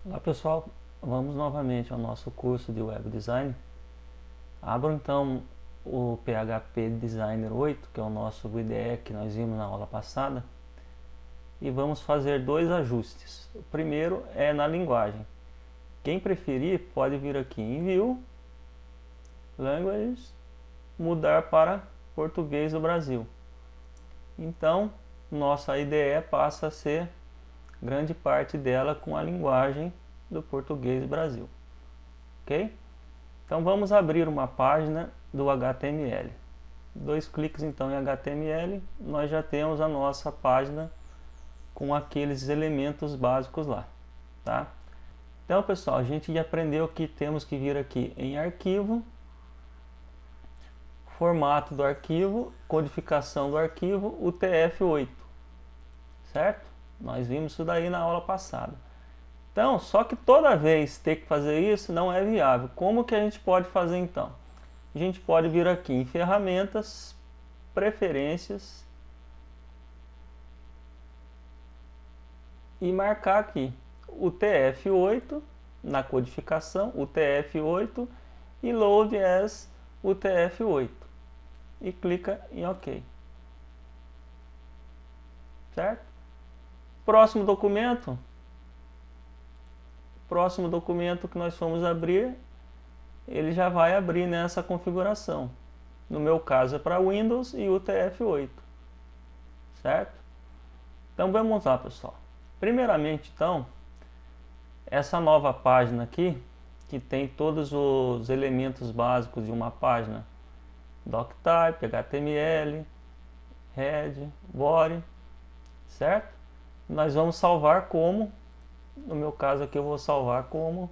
Olá pessoal, vamos novamente ao nosso curso de Web Design. Abro então o PHP Designer 8, que é o nosso IDE que nós vimos na aula passada, e vamos fazer dois ajustes. O primeiro é na linguagem. Quem preferir pode vir aqui em View, Languages, mudar para Português do Brasil. Então, nossa IDE passa a ser grande parte dela com a linguagem do português do Brasil. Ok? Então vamos abrir uma página do HTML. Dois cliques então em HTML, nós já temos a nossa página com aqueles elementos básicos lá, tá? Então pessoal, a gente já aprendeu que temos que vir aqui em arquivo, formato do arquivo, codificação do arquivo, UTF-8, certo? Nós vimos isso daí na aula passada. Então, só que toda vez ter que fazer isso não é viável. Como que a gente pode fazer então? A gente pode vir aqui em ferramentas, preferências e marcar aqui UTF-8 na codificação, UTF-8 e Load as UTF-8 e clica em OK. Certo? Próximo documento que nós fomos abrir, ele já vai abrir nessa configuração. No meu caso é para Windows e UTF-8, certo? Então vamos lá pessoal. Primeiramente então, essa nova página aqui, que tem todos os elementos básicos de uma página, doctype, HTML, head, body, certo? Nós vamos salvar como, no meu caso aqui eu vou salvar como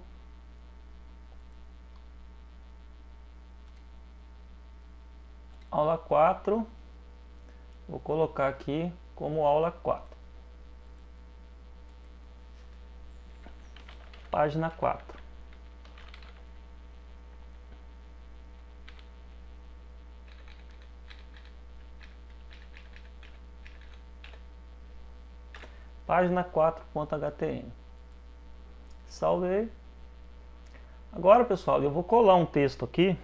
aula 4, vou colocar aqui como aula 4, página 4. Página 4.htm. Salvei. Agora, pessoal, eu vou colar um texto aqui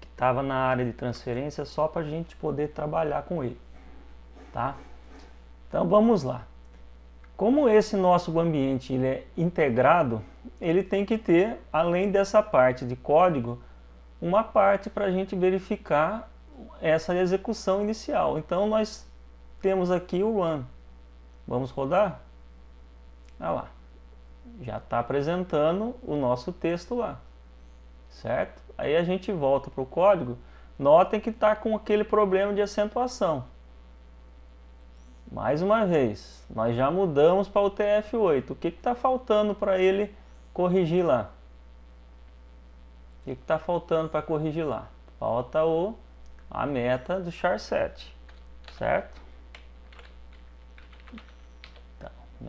que estava na área de transferência só para a gente poder trabalhar com ele, tá? Então vamos lá. Como esse nosso ambiente ele é integrado, ele tem que ter, além dessa parte de código, uma parte para a gente verificar essa execução inicial. Então nós temos aqui o run. Vamos rodar? Olha lá. Já está apresentando o nosso texto lá. Certo? Aí a gente volta para o código. Notem que está com aquele problema de acentuação. Mais uma vez, nós já mudamos para o UTF-8. O que está faltando para ele corrigir lá? O que está faltando para corrigir lá? Falta a meta do char7. Certo?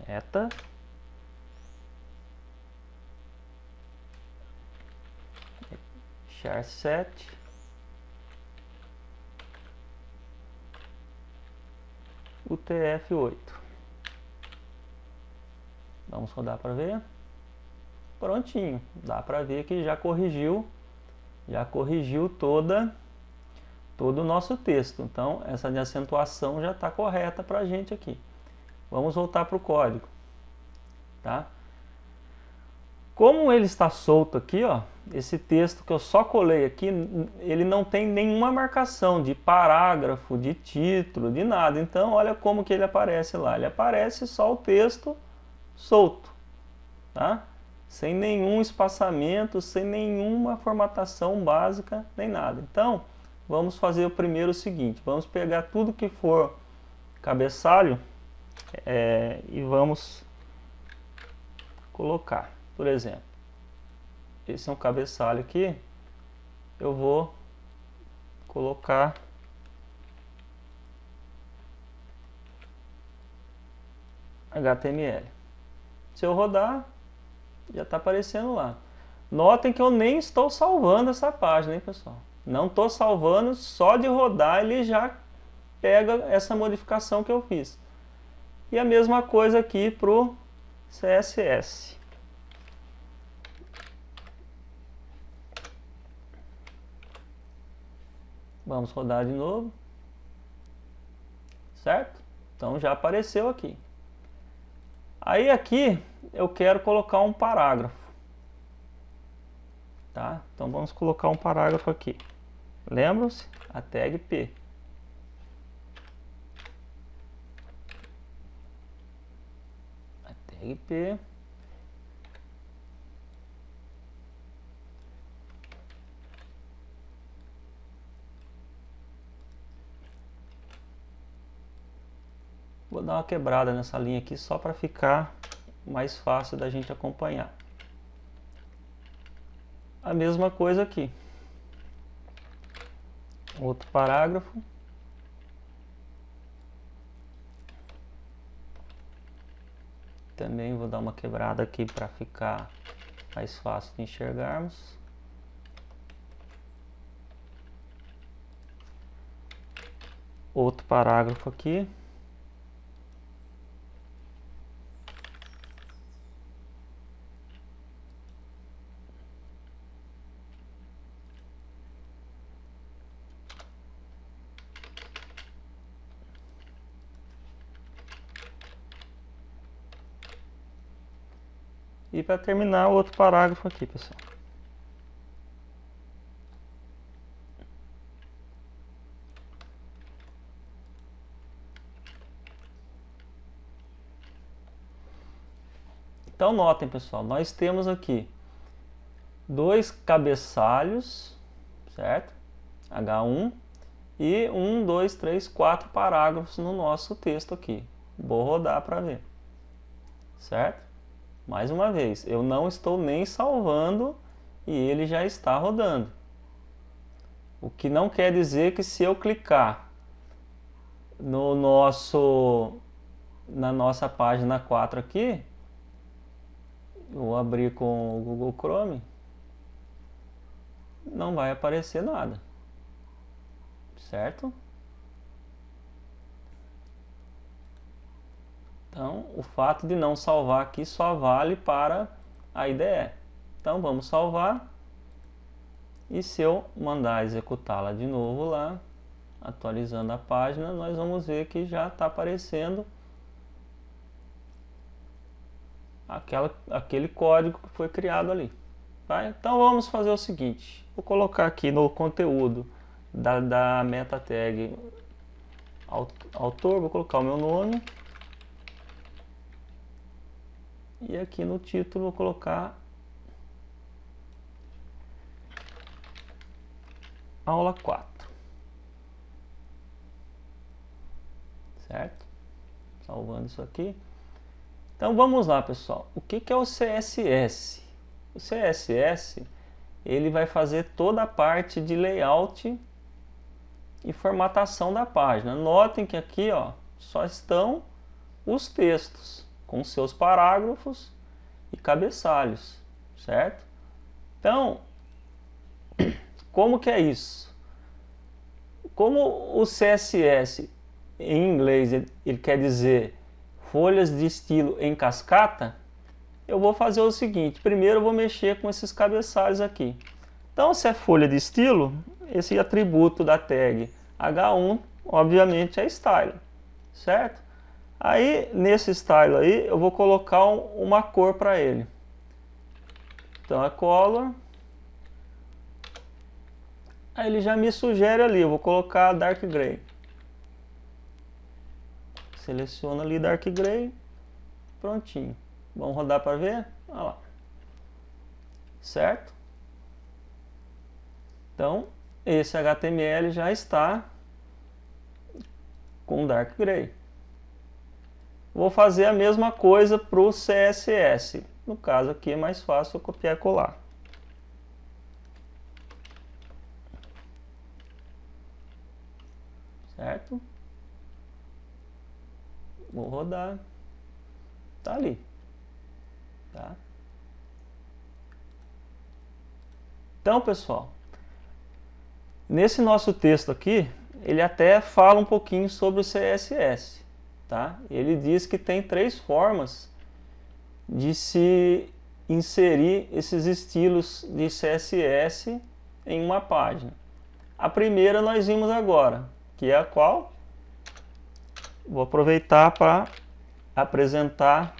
Meta char7 UTF-8. Vamos rodar para ver. Prontinho, dá para ver que já corrigiu todo o nosso texto. Então essa de acentuação já está correta para a gente aqui. Vamos voltar para o código, tá? Como ele está solto aqui, ó, esse texto que eu só colei aqui, ele não tem nenhuma marcação de parágrafo, de título, de nada. Então, olha como que ele aparece lá. Ele aparece só o texto solto, tá? Sem nenhum espaçamento, sem nenhuma formatação básica, nem nada. Então, vamos fazer o primeiro seguinte. Vamos pegar tudo que for cabeçalho, e vamos colocar, por exemplo, esse é um cabeçalho aqui, eu vou colocar HTML. Se eu rodar, já está aparecendo lá. Notem que eu nem estou salvando essa página, hein, pessoal? Não estou salvando, só de rodar ele já pega essa modificação que eu fiz. E a mesma coisa aqui para o CSS. Vamos rodar de novo. Certo? Então já apareceu aqui. Aí aqui eu quero colocar um parágrafo. Tá? Então vamos colocar um parágrafo aqui. Lembram-se? A tag P. A tag P. Vou dar uma quebrada nessa linha aqui só para ficar mais fácil da gente acompanhar. A mesma coisa aqui. Outro parágrafo. Também vou dar uma quebrada aqui para ficar mais fácil de enxergarmos. Outro parágrafo aqui. E para terminar, outro parágrafo aqui, pessoal. Então notem, pessoal, nós temos aqui dois cabeçalhos, certo? H1 e 1, 2, 3, 4 parágrafos no nosso texto aqui. Vou rodar para ver, certo? Mais uma vez, eu não estou nem salvando e ele já está rodando. O que não quer dizer que se eu clicar na nossa página 4 aqui, eu vou abrir com o Google Chrome, não vai aparecer nada, certo? Então, o fato de não salvar aqui só vale para a IDE. Então, vamos salvar. E se eu mandar executá-la de novo lá, atualizando a página, nós vamos ver que já está aparecendo aquele código que foi criado ali. Tá? Então, vamos fazer o seguinte. Vou colocar aqui no conteúdo da meta tag autor, vou colocar o meu nome. E aqui no título vou colocar aula 4. Certo? Salvando isso aqui. Então vamos lá, pessoal. O que é o CSS? O CSS, ele vai fazer toda a parte de layout e formatação da página. Notem que aqui, ó, só estão os textos com seus parágrafos e cabeçalhos, certo? Então, como que é isso? Como o CSS em inglês ele quer dizer folhas de estilo em cascata, eu vou fazer o seguinte: primeiro eu vou mexer com esses cabeçalhos aqui. Então, se é folha de estilo, esse atributo da tag H1, obviamente, é style, certo? Aí, nesse style aí, eu vou colocar uma cor para ele. Então, é color. Aí ele já me sugere ali, eu vou colocar dark gray. Seleciono ali dark gray. Prontinho. Vamos rodar para ver? Olha lá. Certo? Então, esse HTML já está com dark gray. Vou fazer a mesma coisa para o CSS. No caso aqui é mais fácil eu copiar e colar. Certo? Vou rodar. Tá ali. Tá? Então, pessoal, nesse nosso texto aqui, ele até fala um pouquinho sobre o CSS. Tá? Ele diz que tem 3 formas de se inserir esses estilos de CSS em uma página. A primeira nós vimos agora, que é a qual? Vou aproveitar para apresentar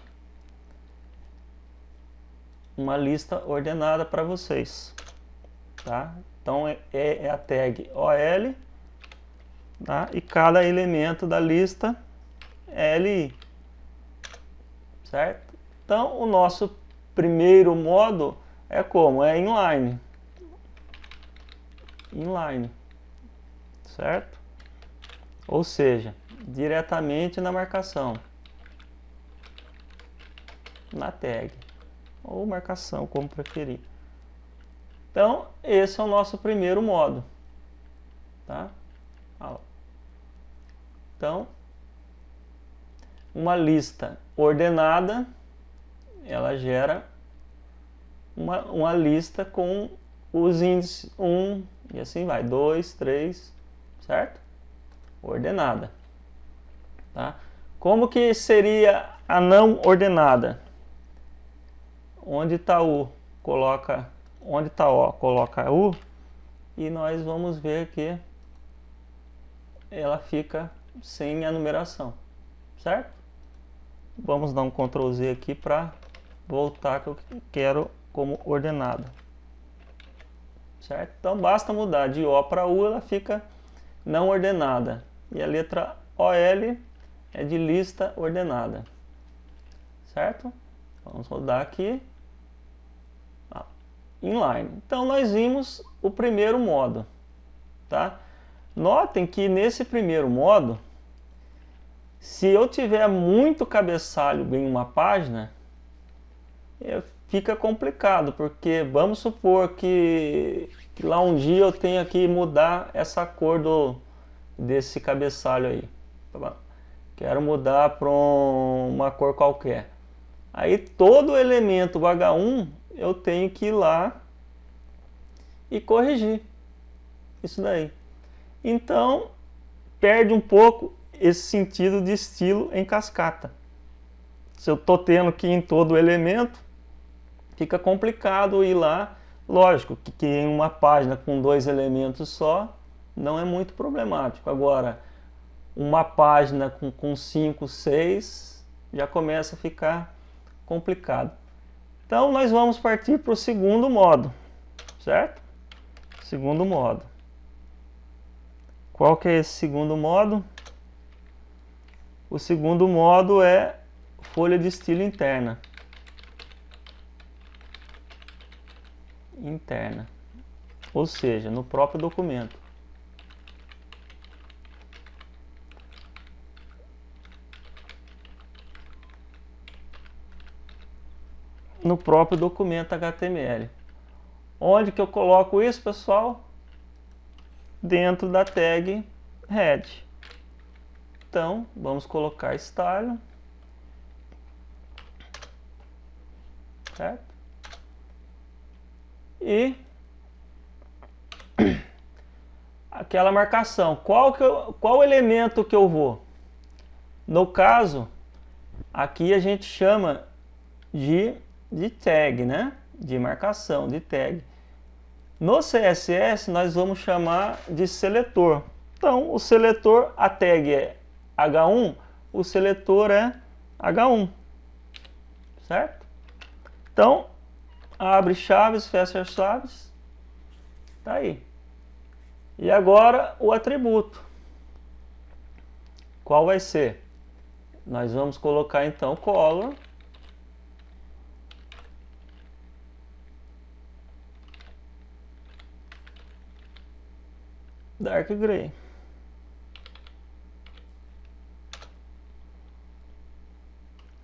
uma lista ordenada para vocês, tá? Então é a tag OL, tá? E cada elemento da lista é LI, certo? Então o nosso primeiro modo é como? É inline. Inline, certo? Ou seja, diretamente na marcação, na tag, ou marcação, como preferir. Então, esse é o nosso primeiro modo, tá? Então, uma lista ordenada, ela gera uma lista com os índices 1 e assim vai, 2, 3, certo? Ordenada, tá? Como que seria a não ordenada? Onde está U, coloca, onde está O, coloca U, e nós vamos ver que ela fica sem a numeração, certo? Vamos dar um Ctrl Z aqui para voltar que eu quero como ordenada, certo? Então basta mudar de O para U, ela fica não ordenada, e a letra OL é de lista ordenada, certo? Vamos rodar aqui, inline. Então nós vimos o primeiro modo, tá? Notem que nesse primeiro modo, se eu tiver muito cabeçalho em uma página, fica complicado, porque vamos supor que lá um dia eu tenha que mudar essa cor desse cabeçalho aí. Quero mudar para uma cor qualquer. Aí todo elemento H1 eu tenho que ir lá e corrigir isso daí. Então perde um pouco esse sentido de estilo em cascata. Se eu estou tendo que ir em todo elemento, fica complicado ir lá. Lógico que em uma página com 2 elementos só não é muito problemático. Agora, uma página com 5, 6 já começa a ficar complicado. Então nós vamos partir para o segundo modo, certo? Segundo modo. Qual que é esse segundo modo? O segundo modo é folha de estilo interna. Interna. Ou seja, no próprio documento. No próprio documento HTML. Onde que eu coloco isso, pessoal? Dentro da tag head. Então, vamos colocar style, certo? E aquela marcação. Qual elemento que eu vou? No caso, aqui a gente chama de tag, né? De marcação, de tag. No CSS nós vamos chamar de seletor. Então o seletor, a tag é H1, o seletor é H1, certo? Então abre chaves, fecha chaves, tá aí. E agora o atributo. Qual vai ser? Nós vamos colocar então color. Dark Gray.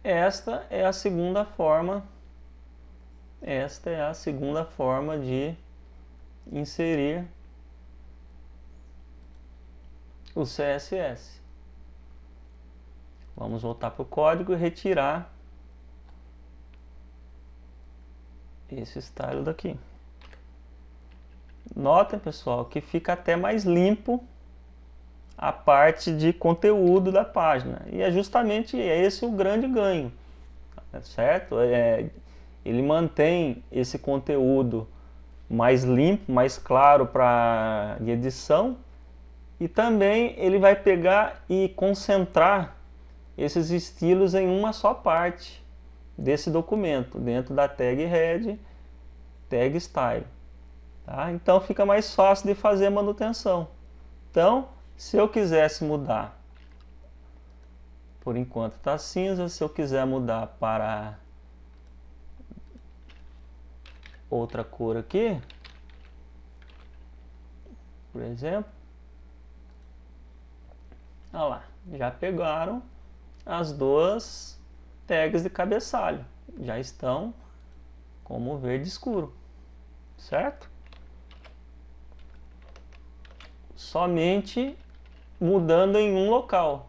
Esta é a segunda forma de inserir o CSS. Vamos voltar para o código e retirar esse style daqui. Notem, pessoal, que fica até mais limpo a parte de conteúdo da página. E é justamente esse o grande ganho. certo? Ele mantém esse conteúdo mais limpo, mais claro para edição, e também ele vai pegar e concentrar esses estilos em uma só parte desse documento, dentro da tag head, tag style. Tá? Então fica mais fácil de fazer a manutenção. Então, se eu quisesse mudar, por enquanto está cinza, se eu quiser mudar para outra cor aqui, por exemplo, olha lá, já pegaram as duas tags de cabeçalho, já estão como verde escuro, certo? Somente mudando em um local.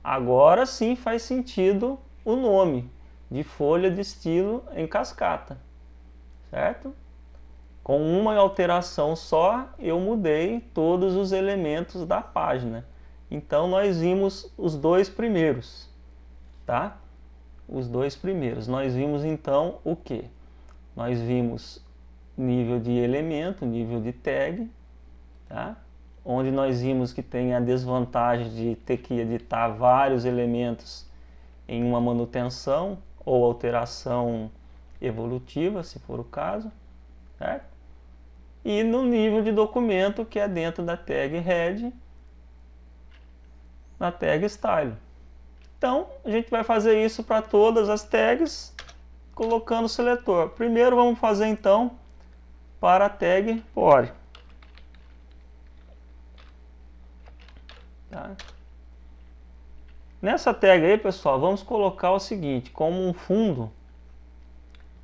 Agora sim faz sentido o nome de folha de estilo em cascata, certo? Com uma alteração só, eu mudei todos os elementos da página. Então nós vimos os dois primeiros, tá? Os dois primeiros. Nós vimos então o que? Nós vimos nível de elemento, nível de tag, tá? Onde nós vimos que tem a desvantagem de ter que editar vários elementos em uma manutenção ou alteração evolutiva, se for o caso, certo? E no nível de documento, que é dentro da tag head, na tag style. Então, a gente vai fazer isso para todas as tags, colocando o seletor. Primeiro vamos fazer então para a tag body. Tá? Nessa tag aí, pessoal, vamos colocar o seguinte, como um fundo,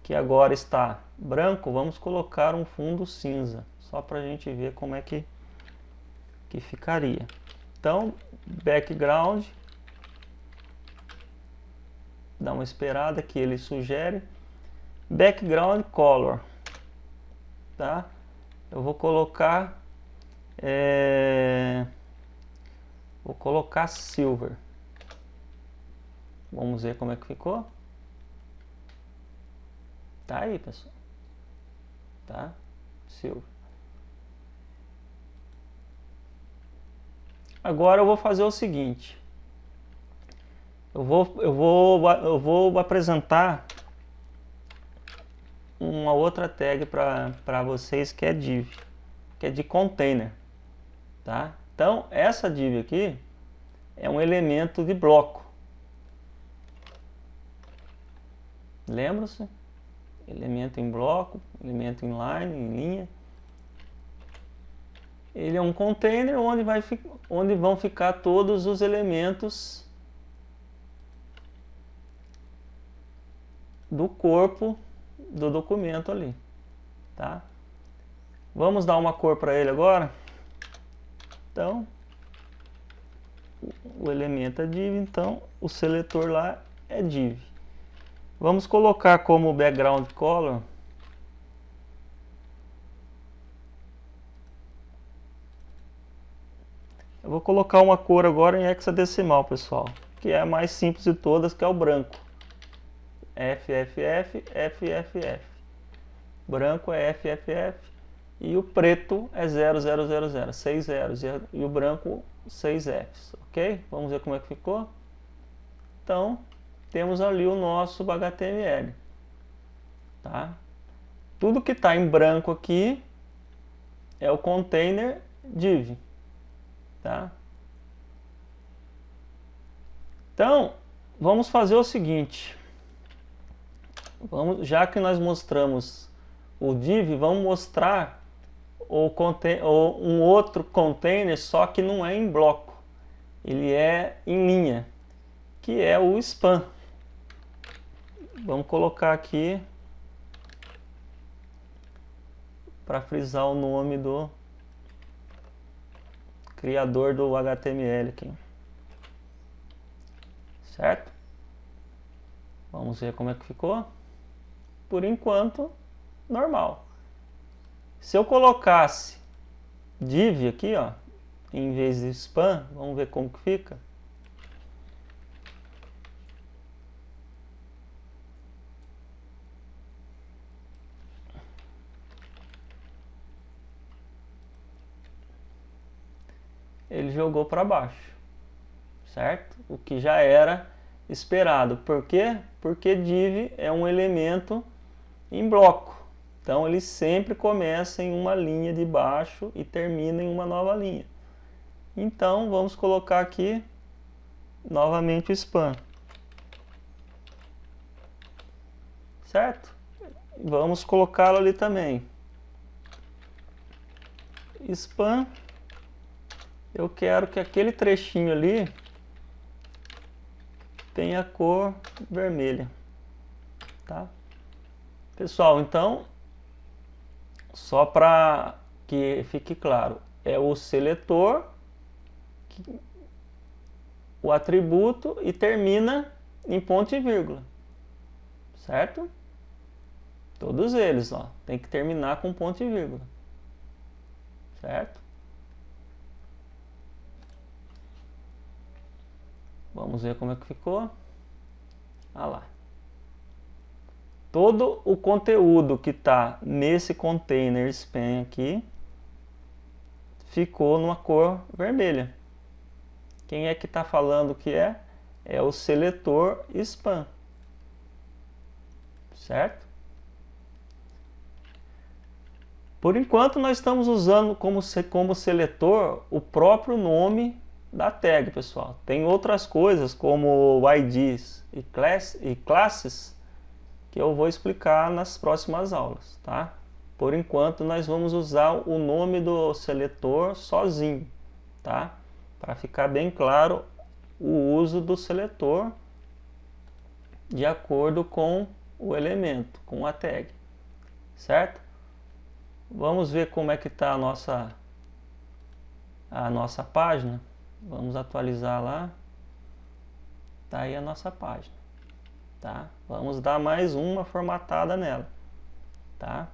que agora está branco, vamos colocar um fundo cinza, só para a gente ver como é que ficaria. Então, background, dá uma esperada que ele sugere, background color, tá? Eu vou colocar silver. Vamos ver como é que ficou. Tá aí, pessoal. Tá? Silver. Agora eu vou fazer o seguinte. Eu vou apresentar uma outra tag para vocês, que é div, que é de container, tá? Então, essa div aqui é um elemento de bloco. Lembra-se? Elemento em bloco, elemento em line, em linha. Ele é um container onde vão ficar todos os elementos do corpo do documento ali, tá? Vamos dar uma cor para ele agora. Então, o elemento é div, então o seletor lá é div. Vamos colocar como background color eu vou colocar uma cor agora em hexadecimal, pessoal, que é a mais simples de todas, que é o branco. FFF, FFF. Branco é FFF e o preto é 0000, 6 zeros, e o branco 6 Fs, ok? Vamos ver como é que ficou. Então, temos ali o nosso HTML, tá? Tudo que está em branco aqui é o container div, tá? Então, vamos fazer o seguinte. Já que nós mostramos o div, vamos mostrar um outro container, só que não é em bloco. Ele é em linha, que é o span. Vamos colocar aqui para frisar o nome do criador do HTML aqui. Certo? Vamos ver como é que ficou. Por enquanto, normal. Se eu colocasse div aqui, ó, em vez de span, vamos ver como que fica. jogou para baixo, certo? O que já era esperado. Por quê? Porque div é um elemento em bloco. Então ele sempre começa em uma linha de baixo e termina em uma nova linha. Então vamos colocar aqui novamente o span. Certo? Vamos colocá-lo ali também. Span. Eu quero que aquele trechinho ali tenha cor vermelha. Tá? Pessoal, então, só para que fique claro, é o seletor, o atributo e termina em ponto e vírgula. Certo? Todos eles, ó, tem que terminar com ponto e vírgula. Certo? Vamos ver como é que ficou. Ah lá. Todo o conteúdo que está nesse container span aqui ficou numa cor vermelha. Quem é que está falando que é? É o seletor span. Certo? Por enquanto nós estamos usando como seletor o próprio nome da tag, pessoal. Tem outras coisas como IDs e classes que eu vou explicar nas próximas aulas, tá? Por enquanto nós vamos usar o nome do seletor sozinho, tá? Para ficar bem claro o uso do seletor de acordo com o elemento, com a tag, certo? Vamos ver como é que está a nossa página. Vamos atualizar lá. Tá aí a nossa página. Tá? Vamos dar mais uma formatada nela. Tá?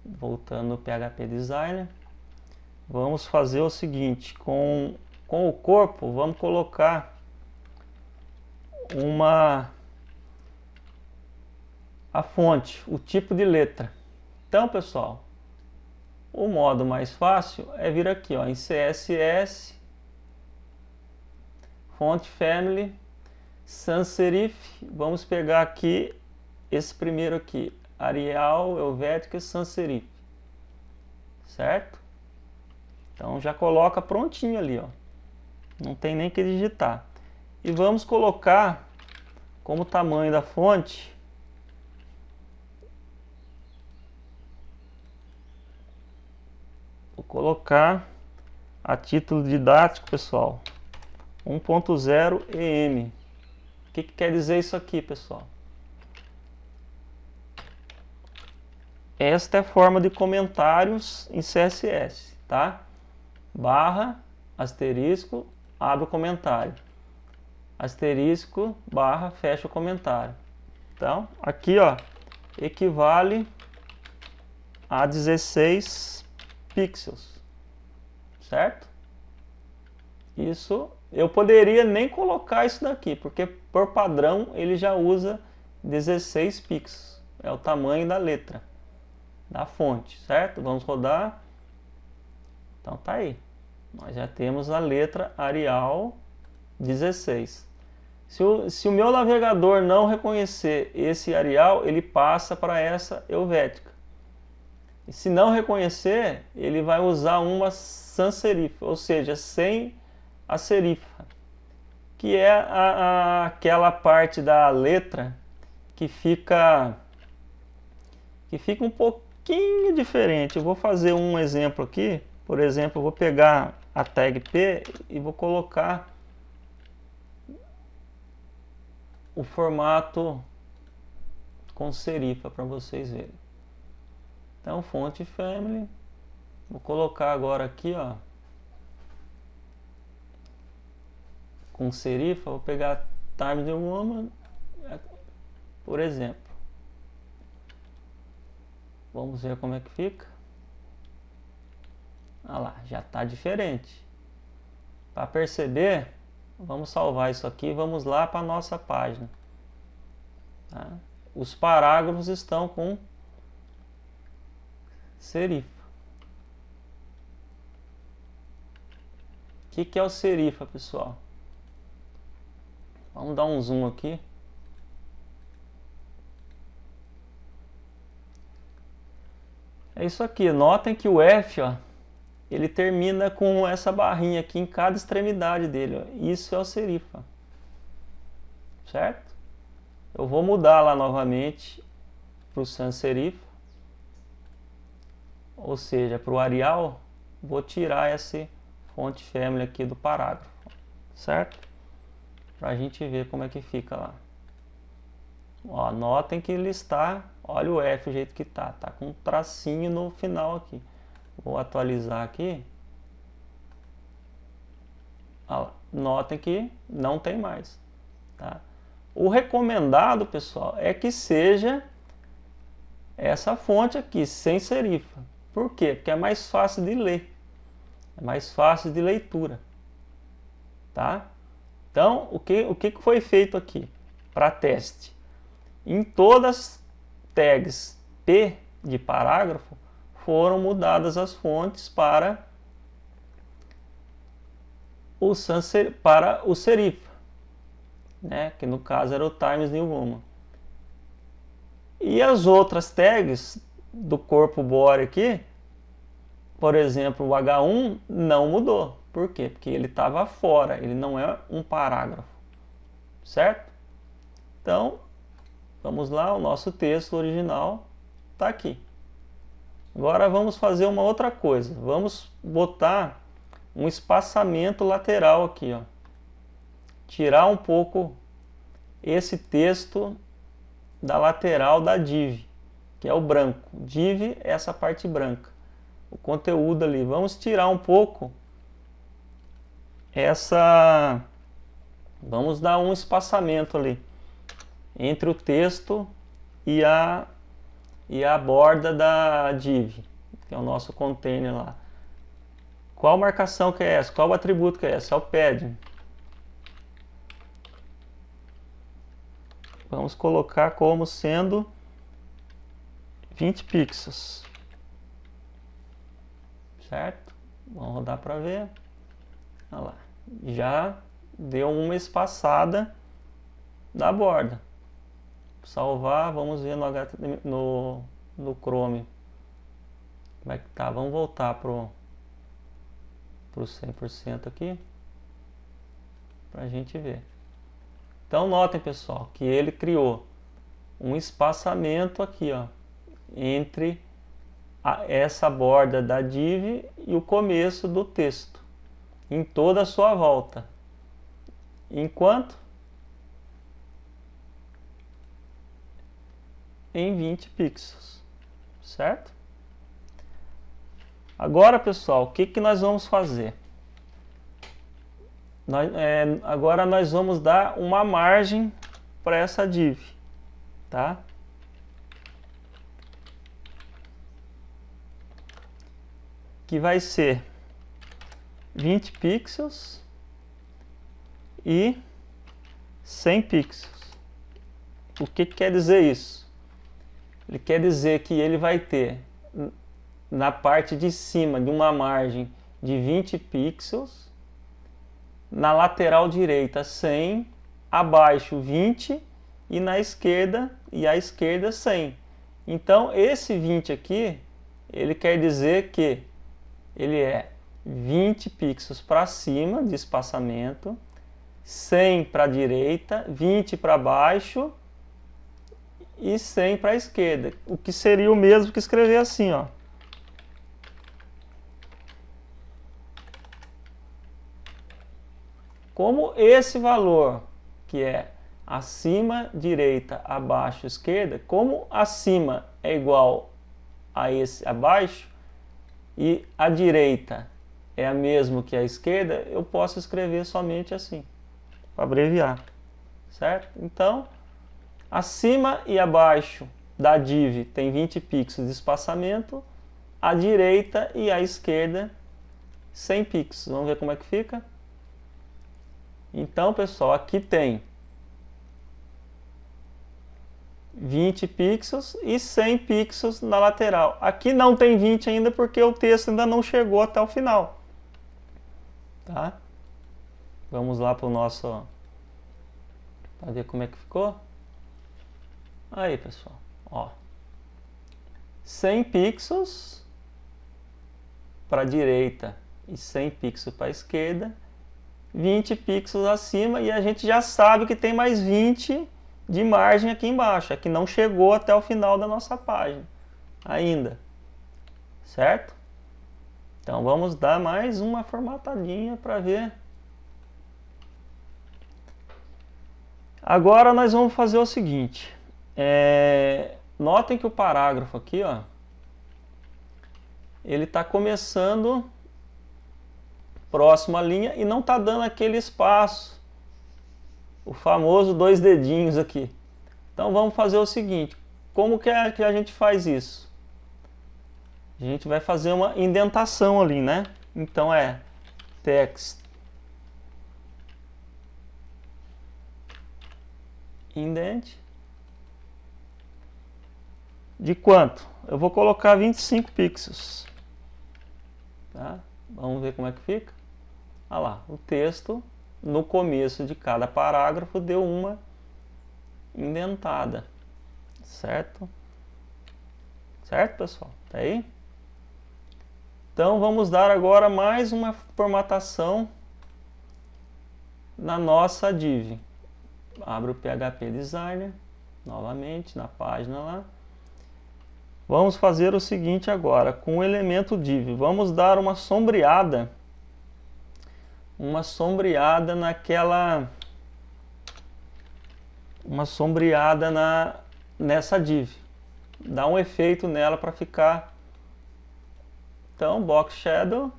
Voltando no PHP Designer. Vamos fazer o seguinte. Com o corpo, vamos colocar a fonte, o tipo de letra. Então, pessoal, o modo mais fácil é vir aqui, ó, em CSS, Font Family, Sans Serif. Vamos pegar aqui esse primeiro aqui, Arial, Helvética e Sans Serif. Certo? Então já coloca prontinho ali, ó. Não tem nem que digitar. E vamos colocar como tamanho da fonte vou colocar a título didático, pessoal, 1.0 EM. O que quer dizer isso aqui, pessoal? Esta é a forma de comentários em CSS, tá? Barra, asterisco, abre o comentário. Asterisco, barra, fecha o comentário. Então, aqui, ó, equivale a 16 pixels, certo? Isso, eu poderia nem colocar isso daqui, porque por padrão ele já usa 16 pixels, é o tamanho da letra, da fonte, certo? Vamos rodar. Então tá aí, nós já temos a letra Arial 16. Se o meu navegador não reconhecer esse Arial, ele passa para essa Helvética. E se não reconhecer, ele vai usar uma sans serif, ou seja, sem a serifa, que é aquela parte da letra que fica um pouquinho diferente. Eu vou fazer um exemplo aqui. Por exemplo, eu vou pegar a tag P e vou colocar o formato com serifa para vocês verem. Então, Font Family, vou colocar agora aqui, ó, com serifa, vou pegar Times New Roman, por exemplo. Vamos ver como é que fica. Ah lá, já está diferente. Para perceber, vamos salvar isso aqui, vamos lá para a nossa página. Tá? Os parágrafos estão com serifa. que é o serifa, pessoal? Vamos dar um zoom aqui. É isso aqui. Notem que o F, ó, ele termina com essa barrinha aqui em cada extremidade dele, ó. Isso é o serifa. Certo? Eu vou mudar lá novamente para o sans serifa. Ou seja, para o Arial, vou tirar esse font family aqui do parágrafo. Certo? Para a gente ver como é que fica lá. Ó, notem que ele está, olha o F o jeito que tá com um tracinho no final aqui. Vou atualizar aqui. Ó, notem que não tem mais, tá? O recomendado, pessoal, é que seja essa fonte aqui, sem serifa. Por quê? Porque é mais fácil de ler, é mais fácil de leitura, tá? Então, o que foi feito aqui para teste? Em todas as tags P de parágrafo, foram mudadas as fontes para o serifa, né? Que no caso era o Times New Roman. E as outras tags do corpo body aqui, por exemplo, o H1 não mudou. Por quê? Porque ele estava fora, ele não é um parágrafo, certo? Então, vamos lá, o nosso texto original está aqui. Agora vamos fazer uma outra coisa. Vamos botar um espaçamento lateral aqui, ó. Tirar um pouco esse texto da lateral da div, que é o branco. Div é essa parte branca. O conteúdo ali. Vamos tirar um pouco essa... Vamos dar um espaçamento ali entre o texto e a borda da div, que é o nosso container lá. Qual marcação que é essa? Qual atributo que é esse? É o padding. Vamos colocar como sendo 20 pixels. Certo? Vamos rodar para ver. Olha lá. Já deu uma espaçada da borda. Salvar, vamos ver no Chrome como é que tá. Vamos voltar pro 100% aqui pra gente ver. Então notem, pessoal, que ele criou um espaçamento aqui, ó, entre essa borda da div e o começo do texto em toda a sua volta. Enquanto em 20 pixels, certo? Agora, pessoal, o que nós vamos fazer? Agora nós vamos dar uma margem para essa div, tá? Que vai ser 20 pixels e 100 pixels. O que quer dizer isso? Ele quer dizer que ele vai ter na parte de cima de uma margem de 20 pixels, na lateral direita 100, abaixo 20 e na esquerda e à esquerda 100. Então esse 20 aqui, ele quer dizer que ele é 20 pixels para cima de espaçamento, 100 para a direita, 20 para baixo e 100 para a esquerda, o que seria o mesmo que escrever assim, ó. Como esse valor, que é acima, direita, abaixo, esquerda, como acima é igual a esse abaixo e a direita é a mesma que a esquerda, eu posso escrever somente assim, para abreviar, certo? Então, acima e abaixo da div tem 20 pixels de espaçamento, a direita e a esquerda 100 pixels. Vamos ver como é que fica? Então, pessoal, aqui tem 20 pixels e 100 pixels na lateral. Aqui não tem 20 ainda porque o texto ainda não chegou até o final. tá? Vamos lá para o nosso, para ver como é que ficou. Aí, pessoal, ó, 100 pixels para a direita e 100 pixels para a esquerda, 20 pixels acima, e a gente já sabe que tem mais 20 de margem aqui embaixo, é que não chegou até o final da nossa página ainda, certo? Então vamos dar mais uma formatadinha para ver. Agora nós vamos fazer o seguinte, notem que o parágrafo aqui, ó, ele está começando próximo à linha e não está dando aquele espaço, o famoso 2 dedinhos aqui. Então vamos fazer o seguinte, como que a gente faz isso? A gente vai fazer uma indentação ali, né? Então é text indent de quanto? Eu vou colocar 25 pixels, tá? Vamos ver como é que fica. Olha lá, o texto no começo de cada parágrafo deu uma indentada, certo? Certo, pessoal? Tá aí? Então vamos dar agora mais uma formatação na nossa div. Abro o PHP Designer novamente na página lá. Vamos fazer o seguinte agora, com o elemento div, vamos dar uma sombreada nessa div. Dá um efeito nela para ficar. Então, box shadow,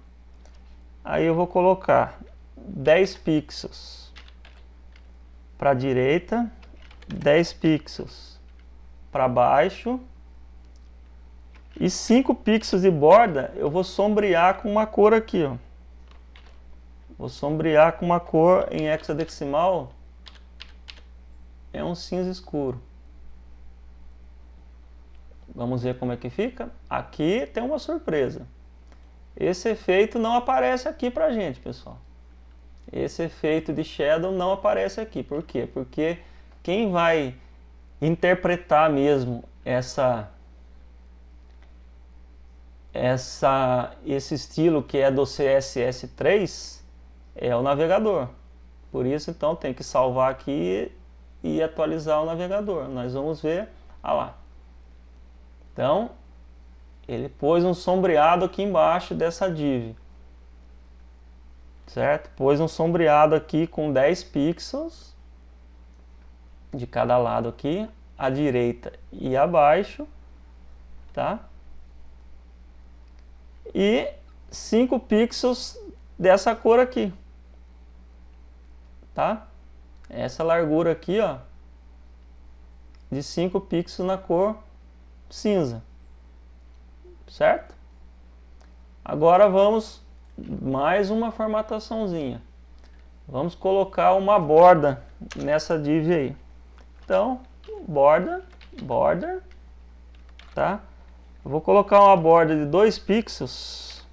aí eu vou colocar 10 pixels para a direita, 10 pixels para baixo e 5 pixels de borda eu vou sombrear com uma cor aqui, ó. Vou sombrear com uma cor em hexadecimal, é um cinza escuro. Vamos ver como é que fica. Aqui tem uma surpresa. Esse efeito não aparece aqui pra gente, pessoal. Esse efeito de shadow não aparece aqui. Por quê? Porque quem vai interpretar mesmo esse estilo que é do CSS3 é o navegador. Por isso, então, tem que salvar aqui e atualizar o navegador. Nós vamos ver. Ah lá. Então, ele pôs um sombreado aqui embaixo dessa div, certo? Pôs um sombreado aqui com 10 pixels de cada lado aqui, à direita e abaixo, tá? E 5 pixels dessa cor aqui, tá? Essa largura aqui, ó, de 5 pixels na cor cinza. Certo? Agora vamos mais uma formataçãozinha. Vamos colocar uma borda nessa div aí. Então, border, tá? Eu vou colocar uma borda de 2 pixels,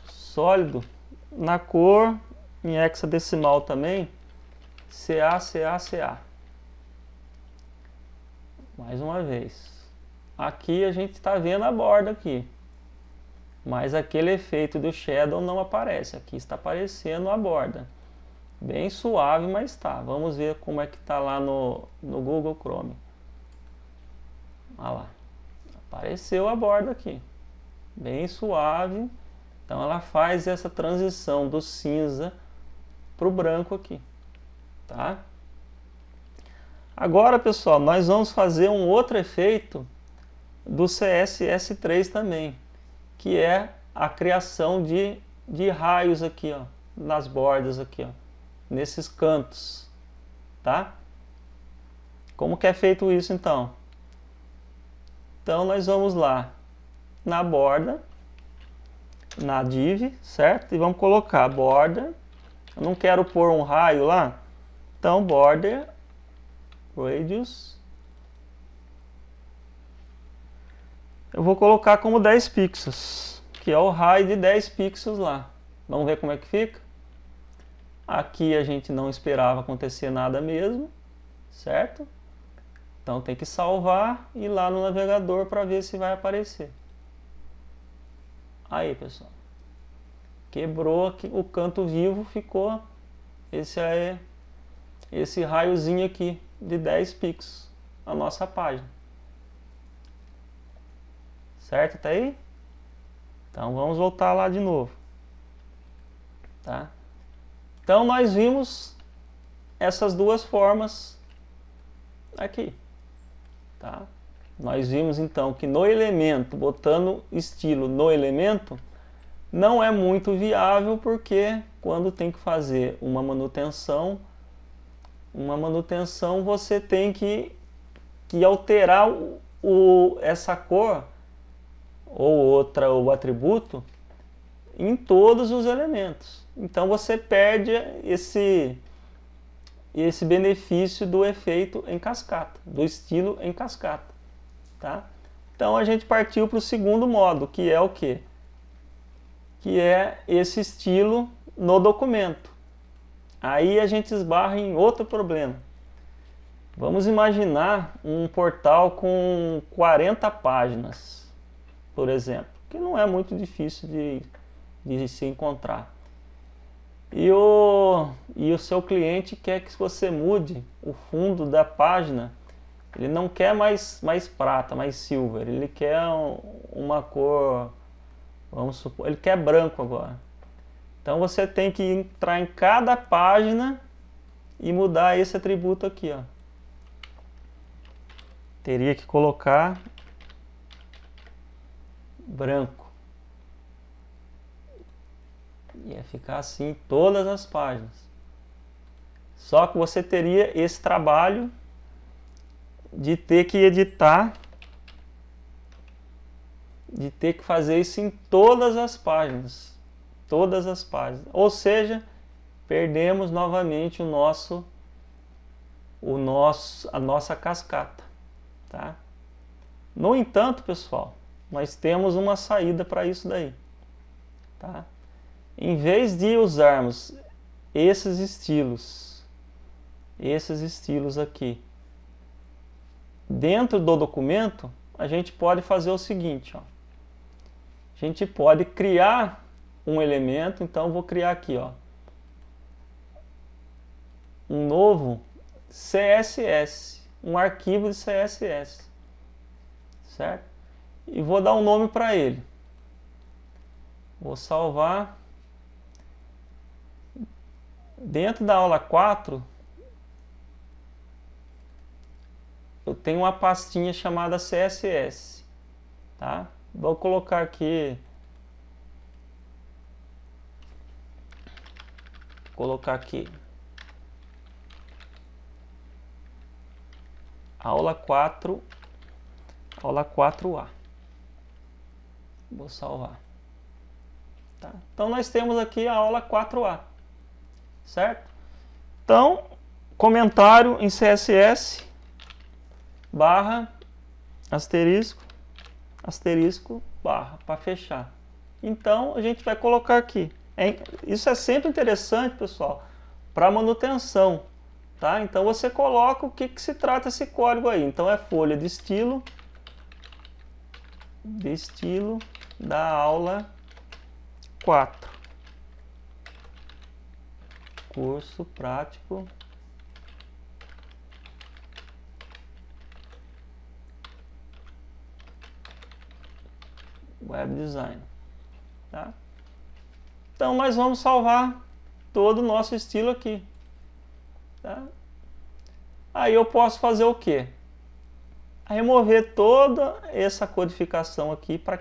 sólido, na cor em hexadecimal também, CA. Mais uma vez. Aqui a gente está vendo a borda aqui. Mas aquele efeito do shadow não aparece. Aqui está aparecendo a borda. Bem suave, mas tá. Vamos ver como é que está lá no Google Chrome. Olha lá. Apareceu a borda aqui. Bem suave. Então ela faz essa transição do cinza para o branco aqui. Tá? Agora, pessoal, nós vamos fazer um outro efeito do CSS3 também, que é a criação de raios aqui, ó, nas bordas aqui, ó, nesses cantos, tá? Como que é feito isso, então? Então, nós vamos lá na borda, na div, certo? E vamos colocar border. Eu não quero pôr um raio lá, então border radius eu vou colocar como 10 pixels, que é o raio de 10 pixels lá. Vamos ver como é que fica? Aqui a gente não esperava acontecer nada mesmo, certo? Então tem que salvar e ir lá no navegador para ver se vai aparecer. Aí, pessoal. Quebrou aqui o canto vivo, ficou esse raiozinho aqui de 10 pixels, a nossa página. Certo? Tá aí? Então vamos voltar lá de novo. Tá? Então nós vimos essas duas formas aqui. Tá? Nós vimos então que no elemento, botando estilo no elemento, não é muito viável, porque quando tem que fazer uma manutenção você tem que alterar essa cor ou o atributo em todos os elementos. Então você perde esse benefício do efeito em cascata, do estilo em cascata. Tá? Então a gente partiu para o segundo modo, que é o quê? Que é esse estilo no documento. Aí a gente esbarra em outro problema. Vamos imaginar um portal com 40 páginas, por exemplo, que não é muito difícil de se encontrar. E o seu cliente quer que você mude o fundo da página. Ele não quer mais prata, mais silver. Ele quer uma cor, vamos supor, ele quer branco agora. Então você tem que entrar em cada página e mudar esse atributo aqui, ó. Teria que colocar branco. Ia ficar assim em todas as páginas. Só que você teria esse trabalho de ter que editar, de ter que fazer isso em todas as páginas. Todas as páginas. Ou seja, perdemos novamente a nossa cascata. Tá? No entanto, pessoal, nós temos uma saída para isso daí. Tá? Em vez de usarmos esses estilos aqui dentro do documento, a gente pode fazer o seguinte, ó. A gente pode criar um elemento. Então eu vou criar aqui, ó, um novo CSS, um arquivo de CSS, certo? E vou dar um nome para ele. Vou salvar. Dentro da aula 4, eu tenho uma pastinha chamada CSS, tá? Vou colocar aqui, aula 4, aula 4A. Vou salvar. Tá? Então nós temos aqui a aula 4A, certo? Então, comentário em CSS barra asterisco barra para fechar. Então a gente vai colocar aqui. Isso é sempre interessante, pessoal, para manutenção. Tá? Então você coloca o que se trata esse código aí. Então é folha de estilo da aula 4. Curso prático web design. Tá? Então nós vamos salvar todo o nosso estilo aqui. Tá? Aí eu posso fazer o quê? Remover toda essa codificação aqui para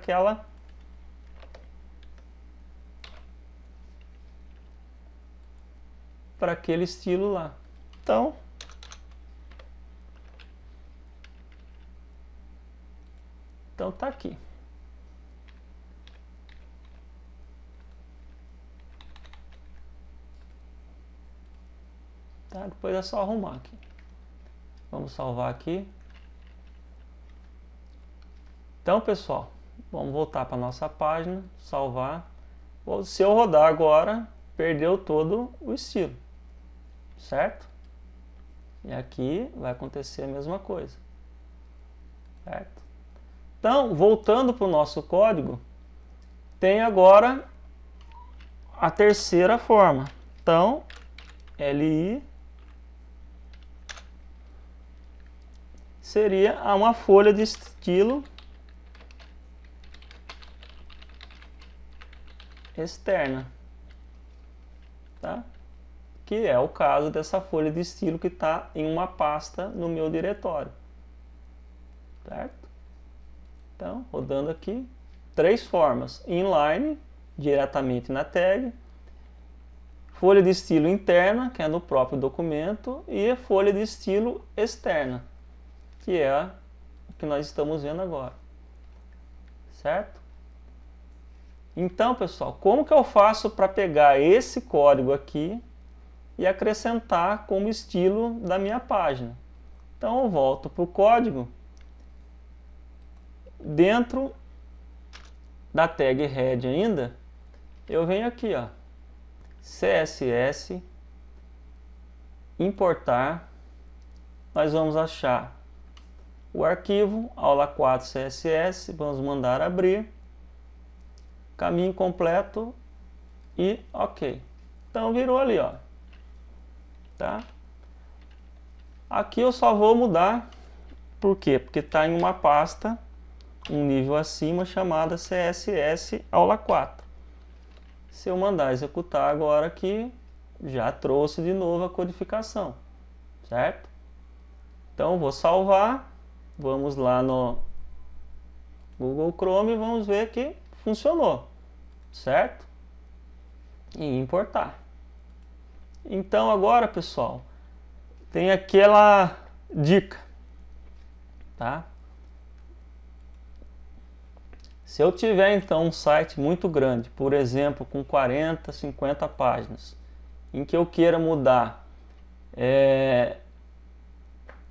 aquele estilo lá. Então tá aqui. Tá? Depois é só arrumar aqui. Vamos salvar aqui. Então, pessoal, vamos voltar para nossa página, salvar. Se eu rodar agora, perdeu todo o estilo, certo? E aqui vai acontecer a mesma coisa, certo? Então, voltando para o nosso código, tem agora a terceira forma. Então, LI seria uma folha de estilo externa, tá? Que é o caso dessa folha de estilo que está em uma pasta no meu diretório, certo? Então, rodando aqui, três formas: inline, diretamente na tag, folha de estilo interna, que é no próprio documento, e folha de estilo externa, que é o que nós estamos vendo agora, certo? Então, pessoal, como que eu faço para pegar esse código aqui e acrescentar como estilo da minha página? Então, eu volto para o código, dentro da tag head ainda, eu venho aqui, ó, CSS, importar, nós vamos achar o arquivo aula 4 CSS, vamos mandar abrir, caminho completo e ok. Então virou ali, ó, tá? Aqui eu só vou mudar, por quê? Porque está em uma pasta um nível acima chamada CSS aula 4. Se eu mandar executar agora aqui, já trouxe de novo a codificação, certo? Então vou salvar, vamos lá no Google Chrome e vamos ver que funcionou, certo? E importar. Então agora, pessoal, tem aquela dica, tá? Se eu tiver então um site muito grande, por exemplo, com 40, 50 páginas, em que eu queira mudar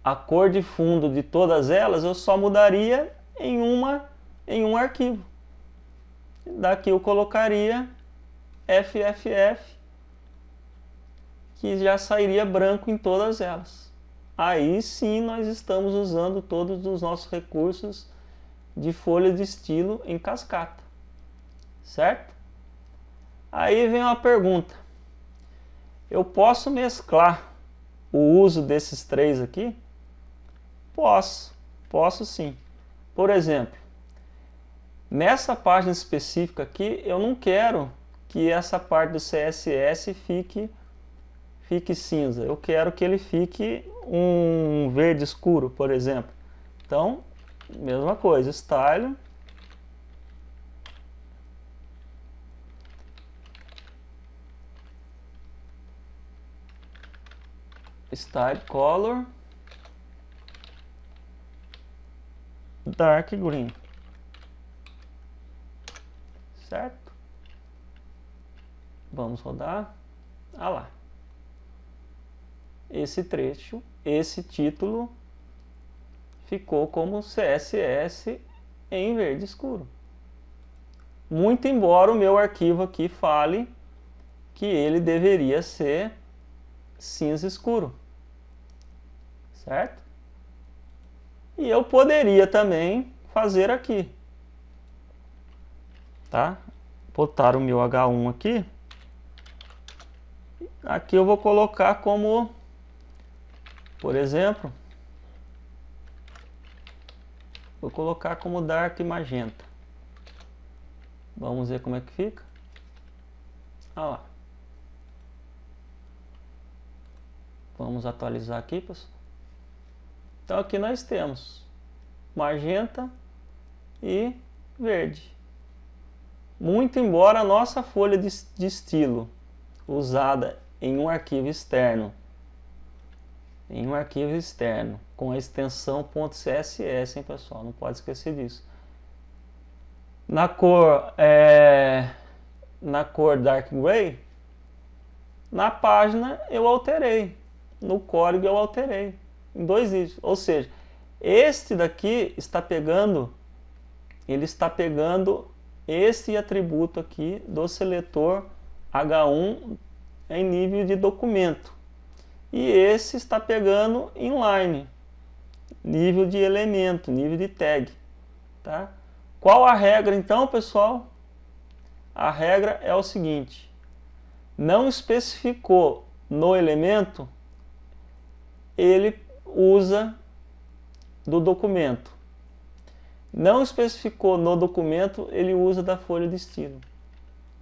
a cor de fundo de todas elas, eu só mudaria em um arquivo. Daqui eu colocaria FFF, que já sairia branco em todas elas. Aí sim nós estamos usando todos os nossos recursos de folha de estilo em cascata, certo? Aí vem uma pergunta: eu posso mesclar o uso desses três aqui? Posso sim. Por exemplo, nessa página específica aqui, eu não quero que essa parte do CSS fique cinza. Eu quero que ele fique um verde escuro, por exemplo. Então, mesma coisa, style, color, dark green, certo? Vamos rodar. Ah lá, esse trecho, esse título ficou como CSS em verde escuro. Muito embora o meu arquivo aqui fale que ele deveria ser cinza escuro, certo? E eu poderia também fazer aqui, tá? Botar o meu H1 aqui. Aqui eu vou colocar como, por exemplo, vou colocar como dark magenta. Vamos ver como é que fica. Ah lá. Vamos atualizar aqui, pessoal. Então aqui nós temos magenta e verde. Muito embora a nossa folha de estilo usada em um arquivo externo, com a extensão .css, hein, pessoal? Não pode esquecer disso. Na cor Dark Gray, na página eu alterei, no código eu alterei, em dois itens. Ou seja, este daqui está pegando ele está pegando esse atributo aqui do seletor H1 em nível de documento. E esse está pegando inline, nível de elemento, nível de tag. Tá? Qual a regra então, pessoal? A regra é o seguinte: não especificou no elemento, ele usa do documento. Não especificou no documento, ele usa da folha de estilo.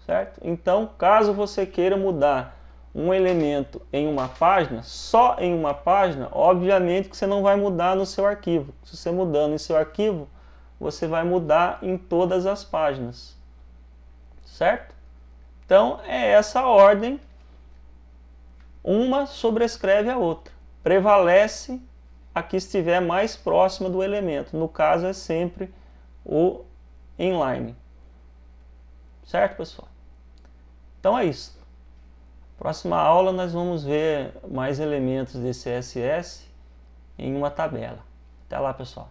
Certo? Então, caso você queira mudar um elemento em uma página, só em uma página, obviamente que você não vai mudar no seu arquivo. Se você mudando em seu arquivo, você vai mudar em todas as páginas. Certo? Então, é essa a ordem. Uma sobrescreve a outra. Prevalece a que estiver mais próxima do elemento. No caso, é sempre o inline. Certo, pessoal? Então é isso. Próxima aula nós vamos ver mais elementos de CSS em uma tabela. Até lá, pessoal.